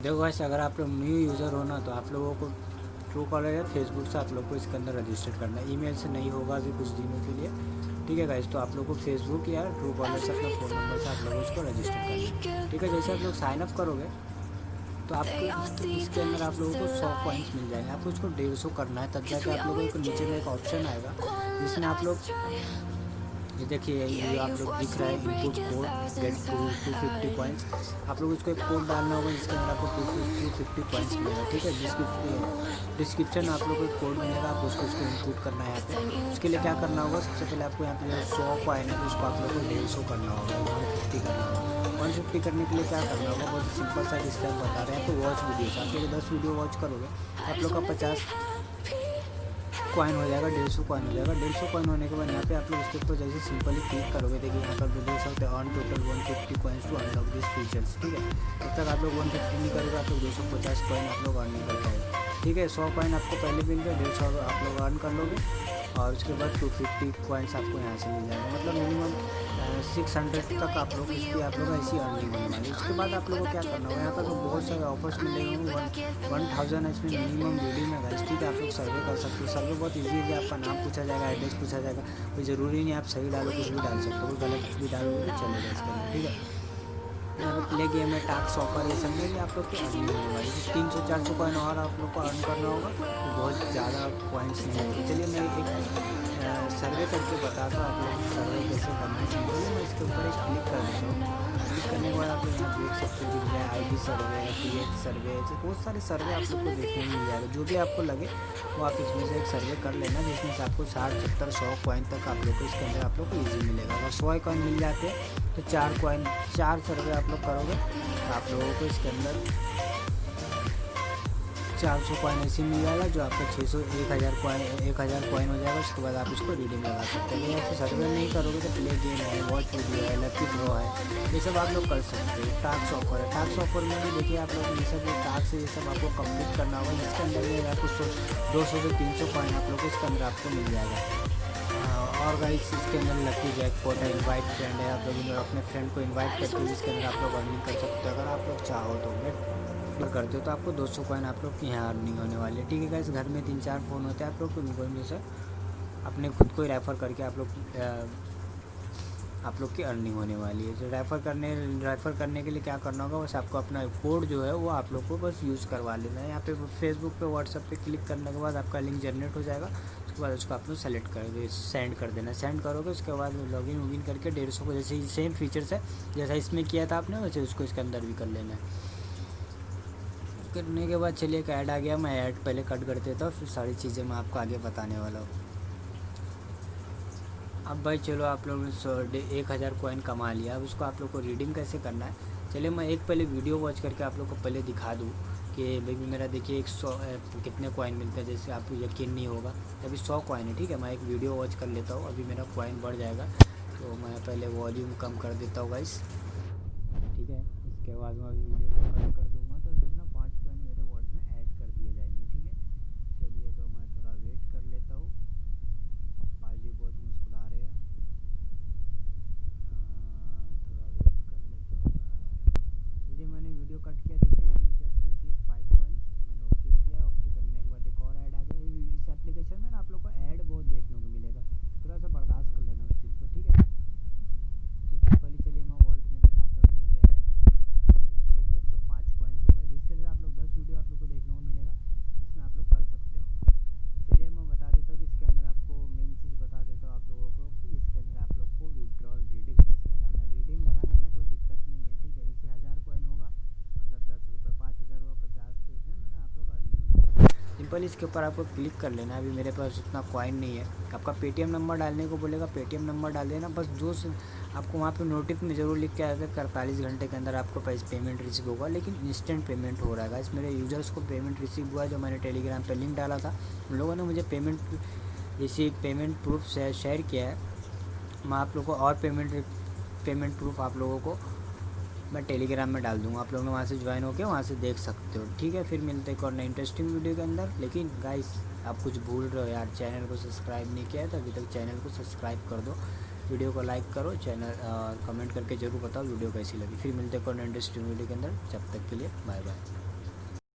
देखो गाइस, अगर आप लोग न्यू यूज़र हो ना, तो आप लोगों को ट्रू कॉलर या फेसबुक से आप लोग को इसके अंदर रजिस्टर करना है। ईमेल से नहीं होगा अभी कुछ दिनों के लिए, ठीक है गाइस। तो आप लोग को फेसबुक या ट्रू कॉलर से अपने फ़ोन नंबर से आप लोग उसको रजिस्टर करना है, ठीक है। जैसे आप लोग साइनअप करोगे तो आपको इसके अंदर आप लोगों को 100 कॉइन्स मिल जाएंगे। आपको उसको 150 करना है, तब जाके आप लोगों को नीचे में एक ऑप्शन आएगा जिसमें आप लोग ये देखिए, ये आप लोग दिख रहा है इनपुट कोड गेट 250 कॉइन्स। आप लोग उसको एक कोड डालना होगा जिसके अंदर आपको 250 कॉइन्स मिलेगा, ठीक है। डिस्क्रिप्शन आप लोग को एक कोड मिलेगा, आप उसको इनपुट करना है यहाँ पे। उसके लिए क्या करना होगा, सबसे पहले आपको यहाँ पे 100 कॉइन है, उसको आप लोग को 150 करना होगा, 150 करना होगा। 150 करने के लिए क्या करना होगा, बहुत सिंपल सा स्टेप बता रहे हैं। तो वॉच वीडियोस आप लोग 10 वीडियो वॉच करोगे तो आप लोग का 50 कॉइन हो जाएगा, 150 कॉइन हो जाएगा। 150 कॉइन होने के बाद यहाँ पे आप लोग इसके ऊपर जैसे सिंपली क्लिक करोगे, देखिए यहाँ पर देख सकते हैं on total 150 coins to unlock this features, ठीक है। तब तक आप लोग 150 नहीं करोगे, आप लोग 250 कॉइन आप लोग अर्न नहीं कर पाएंगे, ठीक है। 100 कॉइन आपको पहले मिल गए, 150 आप लोग अर्न कर लोगे और उसके बाद 250 कॉइन्स आपको यहाँ से मिल जाएगा। मतलब मिनिमम 600 तक आप लोग इसकी आप लोग ऐसी अर्निंग होने वाली है। उसके बाद आप लोगों को क्या करना होगा, यहाँ पर तो बहुत सारे ऑफर्स मिलेंगे। 1000 इसमें मिनिमम रीडिंग है गाइस, ठीक है। आप लोग सर्वे कर सकते हो। सर्वे बहुत ईजी है, आपका नाम पूछा जाएगा, एड्रेस पूछा जाएगा। कोई ज़रूरी नहीं आप सही डालो, कुछ भी डाल सकते हो, गलत भी डालोगे तो चलेगा इसके अंदर, ठीक है। यहाँ पर प्ले गेम है, टास्क ऑफर, ये सब में आप लोग की अर्निंग होने वाली है। 300-400 कॉइन और आप लोग को अर्न करना होगा, तो बहुत ज़्यादा कॉइन्स नहीं होंगे। चलिए मैं एक सर्वे करके बताता हूँ आप लोग सर्वे कैसे करना है। सिंपली मैं इसके ऊपर एक क्लिक कर देता हूँ। क्लिक करने के बाद आप लोग यहाँ देख सकते हो कि ID सर्वे, PH सर्वे, ऐसे बहुत सारे सर्वे आप लोग को देखने को मिल जाएगा। जो भी आपको लगे वो आप इसमें से एक सर्वे कर लेना, जिसमें से आपको 60, 70, 100 कॉइन तक आप लोग को इसके अंदर आप लोग को ईजी मिलेगा। अगर 100 कॉइन मिल जाते हैं तो 4 सर्वे आप लोग करोगे तो आप लोगों को इसके अंदर 400 कॉइन ऐसे मिल जाएगा, जो आपका 600 1000 कॉइन हो जाएगा। उसके बाद आप इसको रीडिंग लगा सकते हैं। या फिर सर्वे नहीं करोगे तो प्ले गेम है, वॉच वीडियो है, लकी ड्रॉ है, ये सब आप लोग कर सकते हो। टास्क ऑफर है, टास्क ऑफर में भी देखिए आप लोग ये सब टास्क है, ये सब आपको कंप्लीट करना होगा। जिसके अंदर ये आपको 200 से 300 कॉइन आप लोग को इसके अंदर आपको मिल जाएगा। और गाइस इसके अंदर लकी जैकपॉट है, इनवाइट फ्रेंड है, आप लोग अपने फ्रेंड को इनवाइट करके इसके अंदर आप लोग अर्निंग कर सकते हो अगर आप लोग चाहो तो। करते हो तो आपको 200 कॉइन आप लोग की यहाँ अर्निंग होने वाली है, ठीक है गाइस। घर में 3-4 फ़ोन होते हैं आप लोग, तो उनको में से अपने खुद को ही रेफ़र करके आप लोग की अर्निंग होने वाली है। तो रेफ़र करने के लिए क्या करना होगा, बस आपको अपना कोड जो है वो आप लोग को बस यूज़ करवा लेना है। यहाँ पे फेसबुक पे व्हाट्सएप पे क्लिक करने के बाद आपका लिंक जनरेट हो जाएगा। उसके बाद उसको आप लोग सेलेक्ट कर सेंड कर देना। सेंड करोगे उसके बाद लॉगिन करके 150 को जैसे सेम फीचर्स है जैसा इसमें किया था आपने, वैसे उसको इसके अंदर भी कर लेना है। करने के बाद चलिए एक ऐड आ गया, मैं ऐड पहले कट कर देता हूँ, फिर सारी चीज़ें मैं आपको आगे बताने वाला हूँ। अब भाई चलो, आप लोगों ने 1000 कॉइन कमा लिया। अब उसको आप लोग को रीडिंग कैसे करना है, चलिए मैं एक पहले वीडियो वॉच करके आप लोग को पहले दिखा दूँ कि भाई मेरा देखिए 100 कितने कॉइन मिलते हैं। जैसे आपको यकीन नहीं होगा, अभी 100 कॉइन है, ठीक है। मैं एक वीडियो वॉच कर लेता हूँ, अभी मेरा कॉइन बढ़ जाएगा। तो मैं पहले वॉल्यूम कम कर देता हूँ गाइस, ठीक है। इसके बाद मैं वीडियो को कट कर दूँगा तो देखना 5 कॉइन मेरे वॉलेट में ऐड कर दिए जाएंगे, ठीक है। चलिए तो मैं थोड़ा वेट कर लेता हूँ। पाजी बहुत मुस्कुरा रहे हैं, थोड़ा वेट कर लेता हूँ। देखिए मैंने वीडियो कट किया, देखिए यू जस्ट रिसीव 5 कॉइन्स। मैंने ओके किया, ओके करने के बाद एक और ऐड आ गया। इस एप्लीकेशन में ना आप लोग को ऐड बहुत देखने को मिलेगा, थोड़ा सा बर्दाश्त कर लेना उस चीज़ को, ठीक है। तो सिंपली चलिए मैं वॉलेट में दिखाता हूँ कि मुझे ऐड 105 कॉइन्स हो गए, जिससे आप लोग 10 वीडियो आप लोग को देखने को मिलेगा, जिसमें आप लोग कर सकते हो। चलिए मैं बता देता हूँ कि इसके अंदर आपको मेन चीज़ बता देता हूँ आप लोगों को कि इसके अंदर आप लोग को विड्रॉल रीडिंग कैसे लगाना है। रीडिंग लगाने में कोई दिक्कत नहीं है, ठीक है। जैसे 1000 कॉइन होगा मतलब 10 रुपये, 5000 होगा 50, तो इसमें आप लोग अर्निंग होगी। सिंपल इसके ऊपर आपको क्लिक कर लेना है। अभी मेरे पास उतना कॉइन नहीं है, आपका पेटीएम नंबर डालने को बोलेगा, पेटीएम नंबर डाल देना बस। जो आपको वहाँ पे नोटिस में ज़रूर लिख के आएगा 48 घंटे के अंदर आपको पैसे पेमेंट रिसीव होगा, लेकिन इंस्टेंट पेमेंट हो रहा है। इस मेरे यूज़र्स को पेमेंट रिसीव हुआ है, जो मैंने टेलीग्राम पे लिंक डाला था, उन लोगों ने मुझे पेमेंट प्रूफ शेयर किया है। मैं आप लोगों को और पेमेंट प्रूफ आप लोगों को मैं टेलीग्राम में डाल दूँगा, आप लोग वहाँ से ज्वाइन होकर वहाँ से देख सकते हो, ठीक है। फिर मिलते हैं एक और नई इंटरेस्टिंग वीडियो के अंदर। लेकिन गाइस आप कुछ भूल रहे हो यार, चैनल को सब्सक्राइब नहीं किया है तो अभी तक चैनल को सब्सक्राइब कर दो, वीडियो को लाइक करो, चैनल कमेंट करके ज़रूर बताओ वीडियो कैसी लगी। फिर मिलते हैं एक और नई इंटरेस्टिंग वीडियो के अंदर, जब तक के लिए बाय बाय।